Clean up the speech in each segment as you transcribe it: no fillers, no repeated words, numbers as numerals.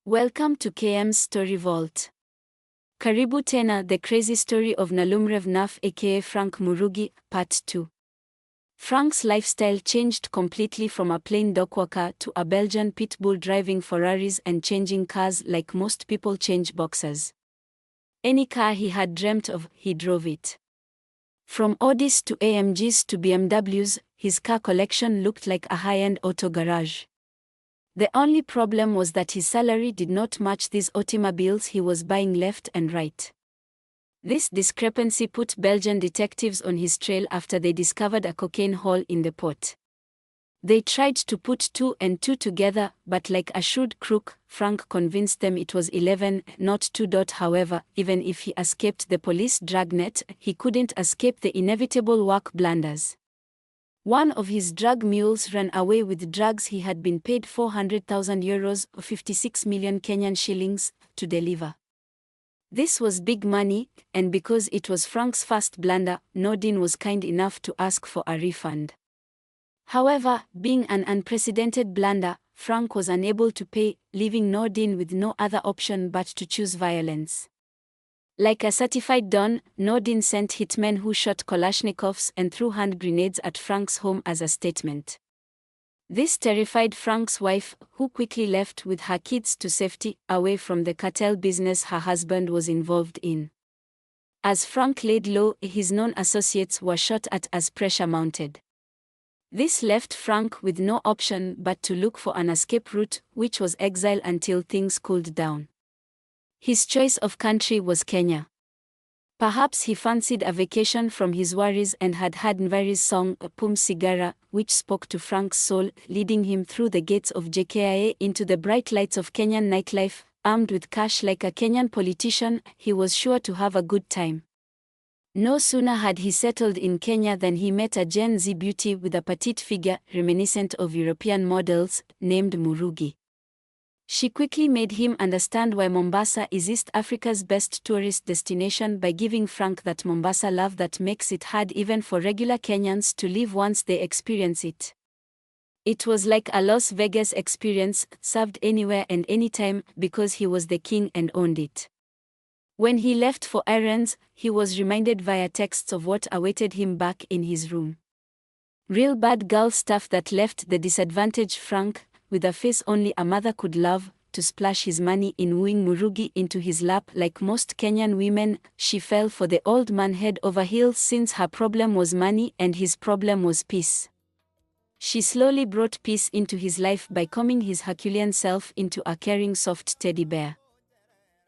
Welcome to KM's Story Vault. Karibu tena, the crazy story of Neleumrev aka Frank Murugi, Part 2. Frank's lifestyle changed completely from a plain dockworker to a Belgian pit bull driving Ferraris and changing cars like most people change boxers. Any car he had dreamt of, he drove it. From Audis to AMGs to BMWs, his car collection looked like a high-end auto garage. The only problem was that his salary did not match these automobiles he was buying left and right. This discrepancy put Belgian detectives on his trail after they discovered a cocaine haul in the port. They tried to put two and two together, but like a shrewd crook, Frank convinced them it was 11, not 2. However, even if he escaped the police dragnet, he couldn't escape the inevitable work blunders. One of his drug mules ran away with drugs he had been paid €400,000 or 56 million Kenyan shillings to deliver. This was big money, and because it was Frank's first blunder, Nordin was kind enough to ask for a refund. However, being an unprecedented blunder, Frank was unable to pay, leaving Nordin with no other option but to choose violence. Like a certified don, Nordin sent hitmen who shot Kalashnikovs and threw hand grenades at Frank's home as a statement. This terrified Frank's wife, who quickly left with her kids to safety, away from the cartel business her husband was involved in. As Frank laid low, his known associates were shot at as pressure mounted. This left Frank with no option but to look for an escape route, which was exile until things cooled down. His choice of country was Kenya. Perhaps he fancied a vacation from his worries and had heard Nvari's song Pum Sigara, which spoke to Frank's soul, leading him through the gates of JKIA into the bright lights of Kenyan nightlife. Armed with cash like a Kenyan politician, he was sure to have a good time. No sooner had he settled in Kenya than he met a Gen Z beauty with a petite figure reminiscent of European models, named Murugi. She quickly made him understand why Mombasa is East Africa's best tourist destination by giving Frank that Mombasa love that makes it hard even for regular Kenyans to live once they experience it. It was like a Las Vegas experience, served anywhere and anytime, because he was the king and owned it. When he left for errands, he was reminded via texts of what awaited him back in his room. Real bad girl stuff that left the disadvantaged Frank, with a face only a mother could love, to splash his money in wooing Murugi into his lap. Like most Kenyan women, she fell for the old man head over heels since her problem was money and his problem was peace. She slowly brought peace into his life by calming his Herculean self into a caring soft teddy bear.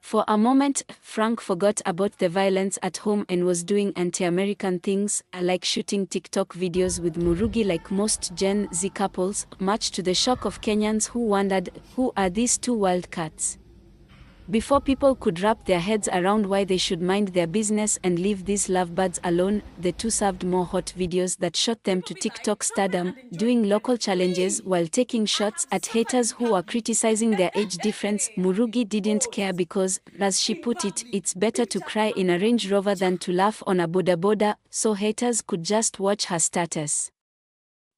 For a moment, Frank forgot about the violence at home and was doing anti-American things, like shooting TikTok videos with Murugi like most Gen Z couples, much to the shock of Kenyans who wondered, who are these two wildcats? Before people could wrap their heads around why they should mind their business and leave these lovebirds alone, the two served more hot videos that shot them to TikTok stardom, doing local challenges while taking shots at haters who were criticizing their age difference. Murugi didn't care because, as she put it, it's better to cry in a Range Rover than to laugh on a boda boda, so haters could just watch her status.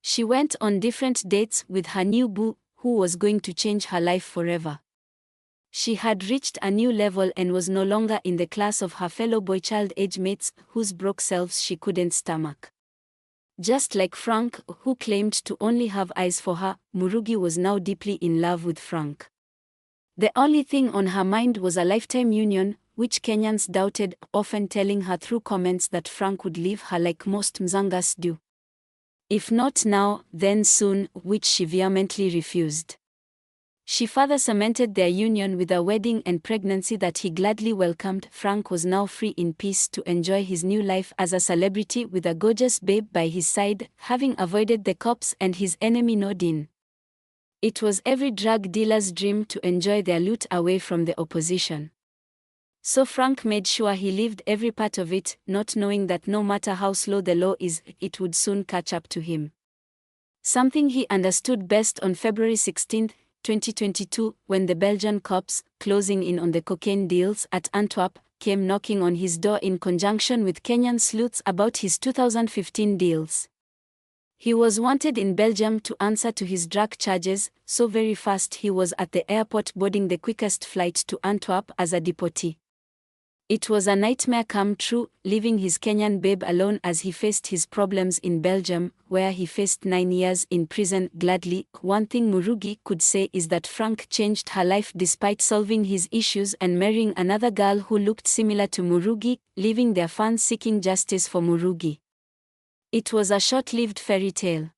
She went on different dates with her new boo, who was going to change her life forever. She had reached a new level and was no longer in the class of her fellow boy-child age mates, whose broke selves she couldn't stomach. Just like Frank, who claimed to only have eyes for her, Murugi was now deeply in love with Frank. The only thing on her mind was a lifetime union, which Kenyans doubted, often telling her through comments that Frank would leave her like most Mzangas do. If not now, then soon, which she vehemently refused. She further cemented their union with a wedding and pregnancy that he gladly welcomed. Frank was now free in peace to enjoy his new life as a celebrity with a gorgeous babe by his side, having avoided the cops and his enemy Nordin. It was every drug dealer's dream to enjoy their loot away from the opposition. So Frank made sure he lived every part of it, not knowing that no matter how slow the law is, it would soon catch up to him. Something he understood best on February 16, 2022, when the Belgian cops, closing in on the cocaine deals at Antwerp, came knocking on his door in conjunction with Kenyan sleuths about his 2015 deals. He was wanted in Belgium to answer to his drug charges, so very fast he was at the airport boarding the quickest flight to Antwerp as a deportee. It was a nightmare come true, leaving his Kenyan babe alone as he faced his problems in Belgium, where he faced 9 years in prison gladly. One thing Murugi could say is that Frank changed her life despite solving his issues and marrying another girl who looked similar to Murugi, leaving their fans seeking justice for Murugi. It was a short-lived fairy tale.